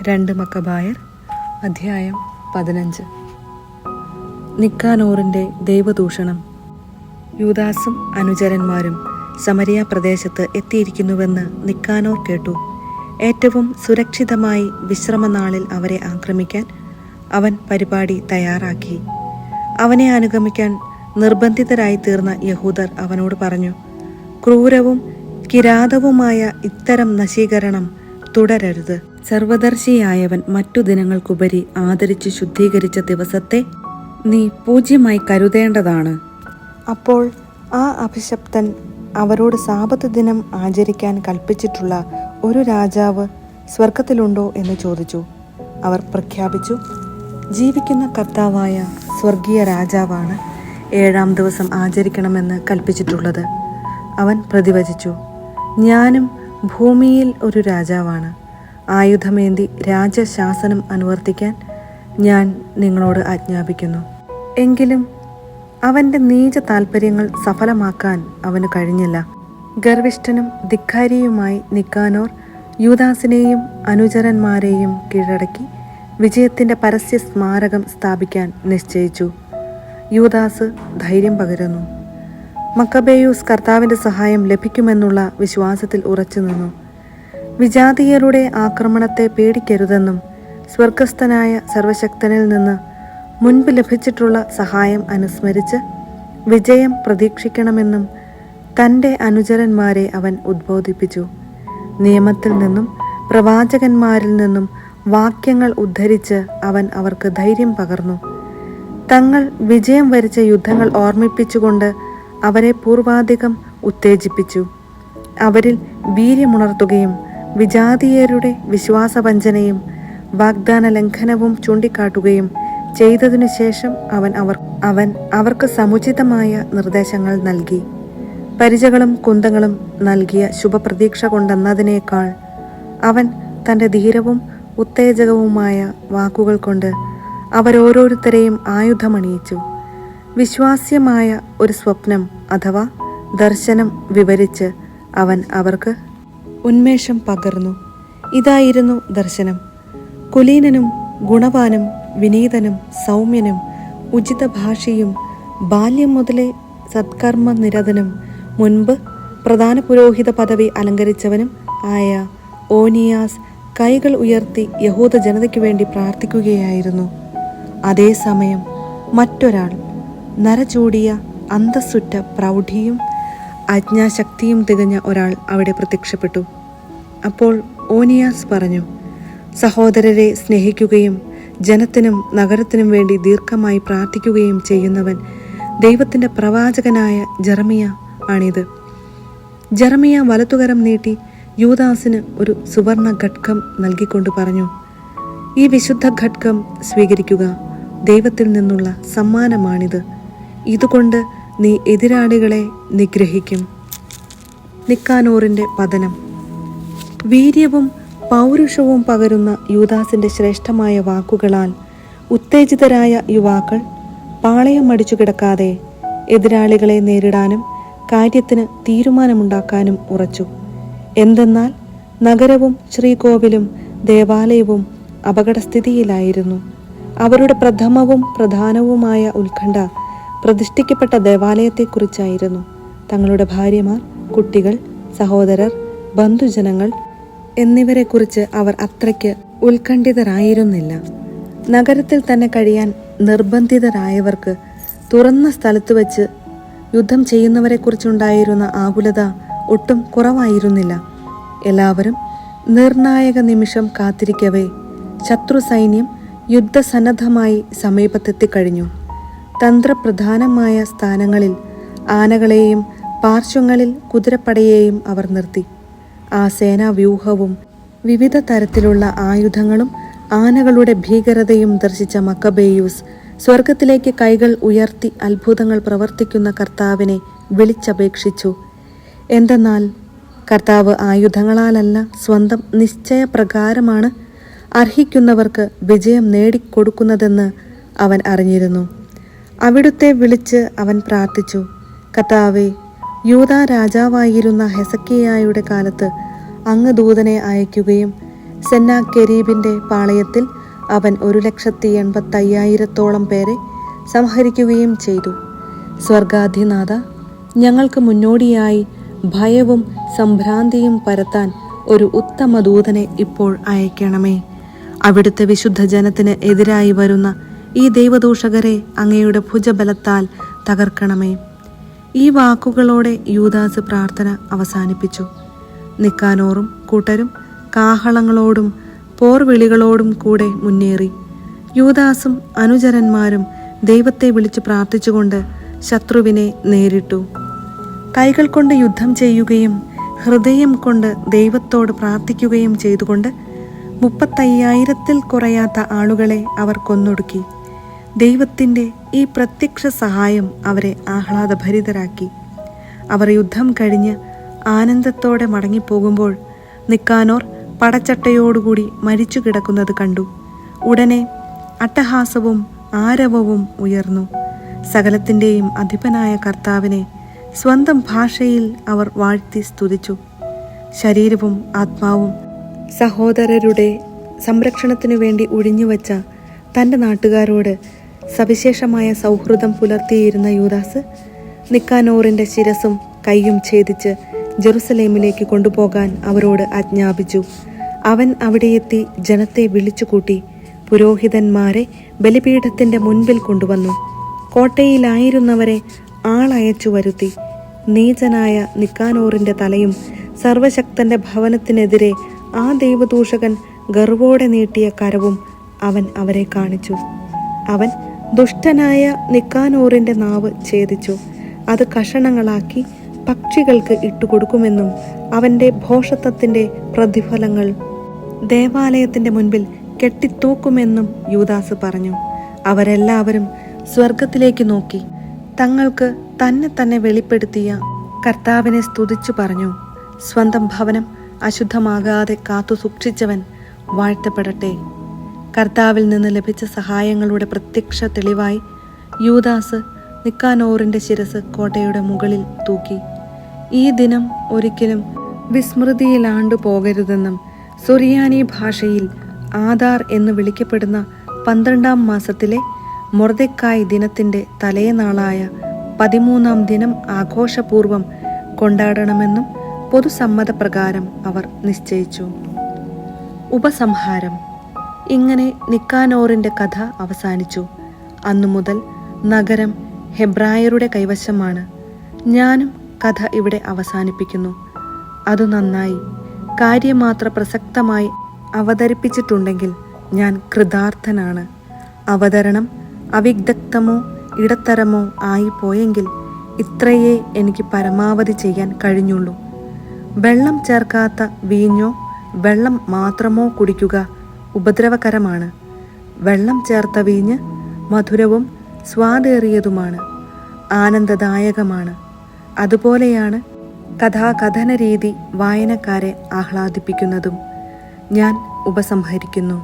2 മക്കബായർ അധ്യായം 15. നിക്കാനോറിന്റെ ദൈവദൂഷണം. യൂദാസും അനുചരന്മാരും സമരിയ പ്രദേശത്ത് എത്തിയിരിക്കുന്നുവെന്ന് നിക്കാനോർ കേട്ടു. ഏറ്റവും സുരക്ഷിതമായി വിശ്രമനാളിൽ അവരെ ആക്രമിക്കാൻ അവൻ പരിപാടി തയ്യാറാക്കി. അവനെ അനുഗമിക്കാൻ നിർബന്ധിതരായി തീർന്ന യഹൂദർ അവനോട് പറഞ്ഞു, ക്രൂരവും കിരാതവുമായ ഇത്തരം നശീകരണം തുടരരുത്. സർവദർശിയായവൻ മറ്റു ദിനങ്ങൾക്കുപരി ആദരിച്ച് ശുദ്ധീകരിച്ച ദിവസത്തെ നീ പൂജ്യമായി കരുതേണ്ടതാണ്. അപ്പോൾ ആ അഭിശപ്തൻ അവരോട് സാബത്ത് ദിനം ആചരിക്കാൻ കൽപ്പിച്ചിട്ടുള്ള ഒരു രാജാവ് സ്വർഗത്തിലുണ്ടോ എന്ന് ചോദിച്ചു. അവർ പ്രഖ്യാപിച്ചു, ജീവിക്കുന്ന കർത്താവായ സ്വർഗീയ രാജാവാണ് 7-ാം ദിവസം ആചരിക്കണമെന്ന് കൽപ്പിച്ചിട്ടുള്ളത്. അവൻ പ്രതിവചിച്ചു, ഞാനും ഭൂമിയിൽ ഒരു രാജാവാണ്. ആയുധമേന്തി രാജശാസനം അനുവർത്തിക്കാൻ ഞാൻ നിങ്ങളോട് ആജ്ഞാപിക്കുന്നു. എങ്കിലും അവൻ്റെ നീച താൽപ്പര്യങ്ങൾ സഫലമാക്കാൻ അവന് കഴിഞ്ഞില്ല. ഗർവിഷ്ഠനും ധിക്കാരിയുമായി നിക്കാനോർ യൂദാസിനെയും അനുചരന്മാരെയും കീഴടക്കി വിജയത്തിൻ്റെ പരസ്യ സ്മാരകം സ്ഥാപിക്കാൻ നിശ്ചയിച്ചു. യൂദാസ് ധൈര്യം പകരുന്നു. മക്കബേയൂസ് കർത്താവിൻ്റെ സഹായം ലഭിക്കുമെന്നുള്ള വിശ്വാസത്തിൽ ഉറച്ചു നിന്നു. വിജാതീയരുടെ ആക്രമണത്തെ പേടിക്കരുതെന്നും സ്വർഗസ്ഥനായ സർവശക്തനിൽ നിന്ന് മുൻപ് ലഭിച്ചിട്ടുള്ള സഹായം അനുസ്മരിച്ച് വിജയം പ്രതീക്ഷിക്കണമെന്നും തൻ്റെ അനുചരന്മാരെ അവൻ ഉദ്ബോധിപ്പിച്ചു. നിയമത്തിൽ നിന്നും പ്രവാചകന്മാരിൽ നിന്നും വാക്യങ്ങൾ ഉദ്ധരിച്ച് അവൻ അവർക്ക് ധൈര്യം പകർന്നു. തങ്ങൾ വിജയം വരിച്ച യുദ്ധങ്ങൾ ഓർമ്മിപ്പിച്ചുകൊണ്ട് അവരെ പൂർവാധികം ഉത്തേജിപ്പിച്ചു. അവരിൽ വീര്യമുണർത്തുകയും വിജാതീയരുടെ വിശ്വാസവഞ്ചനയും വാഗ്ദാന ലംഘനവും ചൂണ്ടിക്കാട്ടുകയും ചെയ്തതിനു ശേഷം അവൻ അവർക്ക് സമുചിതമായ നിർദ്ദേശങ്ങൾ നൽകി. പരിചകളും കുന്തങ്ങളും നൽകിയ ശുഭപ്രതീക്ഷ കൊണ്ടെന്നതിനേക്കാൾ അവൻ തൻ്റെ ധീരവും ഉത്തേജകവുമായ വാക്കുകൾ കൊണ്ട് അവരോരോരുത്തരെയും ആയുധമണിയിച്ചു. വിശ്വാസ്യമായ ഒരു സ്വപ്നം അഥവാ ദർശനം വിവരിച്ച് അവൻ അവർക്ക് ഉന്മേഷം പകർന്നു. ഇതായിരുന്നു ദർശനം. കുലീനനും ഗുണവാനും വിനീതനും സൗമ്യനും ഉചിത ഭാഷിയും ബാല്യം മുതലേ സത്കർമ്മ നിരതനും മുൻപ് പ്രധാന പുരോഹിത പദവി അലങ്കരിച്ചവനും ആയ ഓനിയാസ് കൈകൾ ഉയർത്തി യഹൂദ ജനതയ്ക്ക് വേണ്ടി പ്രാർത്ഥിക്കുകയായിരുന്നു. അതേസമയം മറ്റൊരാൾ, നരചൂടിയ അന്തസ്സുറ്റ പ്രൗഢിയും ആജ്ഞാശക്തിയും തികഞ്ഞ ഒരാൾ അവിടെ പ്രത്യക്ഷപ്പെട്ടു. അപ്പോൾ ഓനിയാസ് പറഞ്ഞു, സഹോദരരെ സ്നേഹിക്കുകയും ജനത്തിനും നഗരത്തിനും വേണ്ടി ദീർഘമായി പ്രാർത്ഥിക്കുകയും ചെയ്യുന്നവൻ ദൈവത്തിൻ്റെ പ്രവാചകനായ ജെറമിയ ആണിത്. ജെറമിയ വലത്തുകരം നീട്ടി യൂദാസിന് ഒരു സുവർണ ഖഡ്ഗം നൽകിക്കൊണ്ട് പറഞ്ഞു, ഈ വിശുദ്ധ ഖഡ്ഗം സ്വീകരിക്കുക. ദൈവത്തിൽ നിന്നുള്ള സമ്മാനമാണിത്. ഇതുകൊണ്ട് നീ എതിരാളികളെ നിഗ്രഹിക്കും. നിക്കാനോറിൻ്റെ പതനം. വീര്യവും പൗരുഷവും പകരുന്ന യൂദാസിൻ്റെ ശ്രേഷ്ഠമായ വാക്കുകളാൽ ഉത്തേജിതരായ യുവാക്കൾ പാളയമടിച്ചു കിടക്കാതെ എതിരാളികളെ നേരിടാനും കാര്യത്തിന് തീരുമാനമുണ്ടാക്കാനും ഉറച്ചു. എന്തെന്നാൽ നഗരവും ശ്രീകോവിലും ദേവാലയവും അപകടസ്ഥിതിയിലായിരുന്നു. അവരുടെ പ്രഥമവും പ്രധാനവുമായ ഉത്കണ്ഠ പ്രതിഷ്ഠിക്കപ്പെട്ട ദേവാലയത്തെക്കുറിച്ചായിരുന്നു. തങ്ങളുടെ ഭാര്യമാർ, കുട്ടികൾ, സഹോദരർ, ബന്ധുജനങ്ങൾ എന്നിവരെക്കുറിച്ച് അവർ അത്രയ്ക്ക് ഉത്കണ്ഠിതരായിരുന്നില്ല. നഗരത്തിൽ തന്നെ കഴിയാൻ നിർബന്ധിതരായവർക്ക് തുറന്ന സ്ഥലത്ത് വച്ച് യുദ്ധം ചെയ്യുന്നവരെക്കുറിച്ചുണ്ടായിരുന്ന ആകുലത ഒട്ടും കുറവായിരുന്നില്ല. എല്ലാവരും നിർണായക നിമിഷം കാത്തിരിക്കവേ ശത്രു സൈന്യം യുദ്ധസന്നദ്ധമായി സമീപത്തെത്തിക്കഴിഞ്ഞു. തന്ത്രപ്രധാനമായ സ്ഥാനങ്ങളിൽ ആനകളെയും പാർശ്വങ്ങളിൽ കുതിരപ്പടയെയും അവർ നിർത്തി. ആ സേനാവ്യൂഹവും വിവിധ തരത്തിലുള്ള ആയുധങ്ങളും ആനകളുടെ ഭീകരതയും ദർശിച്ച മക്കബേയൂസ് സ്വർഗത്തിലേക്ക് കൈകൾ ഉയർത്തി അത്ഭുതങ്ങൾ പ്രവർത്തിക്കുന്ന കർത്താവിനെ വിളിച്ചപേക്ഷിച്ചു. എന്തെന്നാൽ കർത്താവ് ആയുധങ്ങളാലല്ല, സ്വന്തം നിശ്ചയപ്രകാരമാണ് അർഹിക്കുന്നവർക്ക് വിജയം നേടിക്കൊടുക്കുന്നതെന്ന് അവൻ അറിഞ്ഞിരുന്നു. അവിടുത്തെ വിളിച്ച് അവൻ പ്രാർത്ഥിച്ചു, കർത്താവേ, യൂദാ രാജാവായിരുന്ന ഹെസക്കിയായുടെ കാലത്ത് അങ്ങ് ദൂതനെ അയക്കുകയും സെന്നാകെരീബിന്റെ പാളയത്തിൽ അവൻ 1,85,000 പേരെ സംഹരിക്കുകയും ചെയ്തു. സ്വർഗാധിനാഥ, ഞങ്ങൾക്ക് മുന്നോടിയായി ഭയവും സംഭ്രാന്തിയും പരത്താൻ ഒരു ഉത്തമ ദൂതനെ ഇപ്പോൾ അയക്കണമേ. അവിടുത്തെ വിശുദ്ധ ജനത്തിന് എതിരായി വരുന്ന ഈ ദൈവദൂഷകരെ അങ്ങയുടെ ഭുജബലത്താൽ തകർക്കണമേ. ഈ വാക്കുകളോടെ യൂദാസ് പ്രാർത്ഥന അവസാനിപ്പിച്ചു. നിക്കാനോറും കൂട്ടരും കാഹളങ്ങളോടും പോർവിളികളോടും കൂടെ മുന്നേറി. യൂദാസും അനുചരന്മാരും ദൈവത്തെ വിളിച്ച് പ്രാർത്ഥിച്ചുകൊണ്ട് ശത്രുവിനെ നേരിട്ടു. കൈകൾ കൊണ്ട് യുദ്ധം ചെയ്യുകയും ഹൃദയം കൊണ്ട് ദൈവത്തോട് പ്രാർത്ഥിക്കുകയും ചെയ്തുകൊണ്ട് 35,000-ൽ കുറയാത്ത ആളുകളെ അവർ കൊന്നൊടുക്കി. ദൈവത്തിൻ്റെ ഈ പ്രത്യക്ഷ സഹായം അവരെ ആഹ്ലാദഭരിതരാക്കി. അവർ യുദ്ധം കഴിഞ്ഞ് ആനന്ദത്തോടെ മടങ്ങിപ്പോകുമ്പോൾ നിക്കാനോർ പടച്ചട്ടയോടുകൂടി മരിച്ചു കിടക്കുന്നത് കണ്ടു. ഉടനെ അട്ടഹാസവും ആരവവും ഉയർന്നു. സകലത്തിൻ്റെയും അധിപനായ കർത്താവിനെ സ്വന്തം ഭാഷയിൽ അവർ വാഴ്ത്തി സ്തുതിച്ചു. ശരീരവും ആത്മാവും സഹോദരരുടെ സംരക്ഷണത്തിനു വേണ്ടി ഒഴിഞ്ഞുവച്ച തൻ്റെ നാട്ടുകാരോട് സവിശേഷമായ സൗഹൃദം പുലർത്തിയിരുന്ന യൂദാസ് നിക്കാനോറിൻ്റെ ശിരസും കൈയും ഛേദിച്ച് ജെറുസലേമിലേക്ക് കൊണ്ടുപോകാൻ അവരോട് ആജ്ഞാപിച്ചു. അവൻ അവിടെയെത്തി ജനത്തെ വിളിച്ചുകൂട്ടി പുരോഹിതന്മാരെ ബലിപീഠത്തിൻ്റെ മുൻപിൽ കൊണ്ടുവന്നു. കോട്ടയിലായിരുന്നവരെ ആളയച്ചു വരുത്തി. നീചനായ നിക്കാനോറിൻ്റെ തലയും സർവശക്തന്റെ ഭവനത്തിനെതിരെ ആ ദൈവദൂഷകൻ ഗർവോടെ നീട്ടിയ കരവും അവൻ അവരെ കാണിച്ചു. അവൻ ദുഷ്ടനായ നിക്കാനോറിൻ്റെ നാവ് ഛേദിച്ചു. അത് കഷണങ്ങളാക്കി പക്ഷികൾക്ക് ഇട്ടുകൊടുക്കുമെന്നും അവൻ്റെ ഭോഷത്വത്തിൻ്റെ പ്രതിഫലങ്ങൾ ദേവാലയത്തിൻ്റെ മുൻപിൽ കെട്ടിത്തൂക്കുമെന്നും യൂദാസ് പറഞ്ഞു. അവരെല്ലാവരും സ്വർഗത്തിലേക്ക് നോക്കി തങ്ങൾക്ക് തന്നെ വെളിപ്പെടുത്തിയ കർത്താവിനെ സ്തുതിച്ചു പറഞ്ഞു. സ്വന്തം ഭവനം അശുദ്ധമാകാതെ കാത്തു സൂക്ഷിച്ചവൻ വാഴ്ത്തപ്പെടട്ടെ. കർത്താവിൽ നിന്ന് ലഭിച്ച സഹായങ്ങളുടെ പ്രത്യക്ഷ തെളിവായി യൂദാസ് നിക്കാനോറിൻ്റെ ശിരസ് കോട്ടയുടെ മുകളിൽ തൂക്കി. ഈ ദിനം ഒരിക്കലും വിസ്മൃതിയിലാണ്ടു പോകരുതെന്നും സുറിയാനി ഭാഷയിൽ ആദാർ എന്ന് വിളിക്കപ്പെടുന്ന 12-ാം മാസത്തിലെ മൊർദെക്കായ് ദിനത്തിൻ്റെ തലേനാളായ 13-ാം ദിനം ആഘോഷപൂർവം കൊണ്ടാടണമെന്നും പൊതുസമ്മതപ്രകാരം അവർ നിശ്ചയിച്ചു. ഉപസംഹാരം. ഇങ്ങനെ നിക്കാനോറിൻ്റെ കഥ അവസാനിച്ചു. അന്നു മുതൽ നഗരം ഹെബ്രായരുടെ കൈവശമാണ്. ഞാനും കഥ ഇവിടെ അവസാനിപ്പിക്കുന്നു. അതു നന്നായി. കാര്യമാത്ര പ്രസക്തമായി അവതരിപ്പിച്ചിട്ടുണ്ടെങ്കിൽ ഞാൻ കൃതാർത്ഥനാണ്. അവതരണം അവിദഗ്ധമോ ഇടത്തരമോ ആയിപ്പോയെങ്കിൽ ഇത്രയേ എനിക്ക് പരമാവധി ചെയ്യാൻ കഴിഞ്ഞുള്ളൂ. വെള്ളം ചേർക്കാത്ത വീഞ്ഞോ വെള്ളം മാത്രമോ കുടിക്കുക ഉപദ്രവകരമാണ്. വെള്ളം ചേർത്ത വീഞ്ഞ് മധുരവും സ്വാദേറിയതുമാണ്, ആനന്ദദായകമാണ്. അതുപോലെയാണ് കഥാകഥന രീതി വായനക്കാരെ ആഹ്ലാദിപ്പിക്കുന്നതും. ഞാൻ ഉപസംഹരിക്കുന്നു.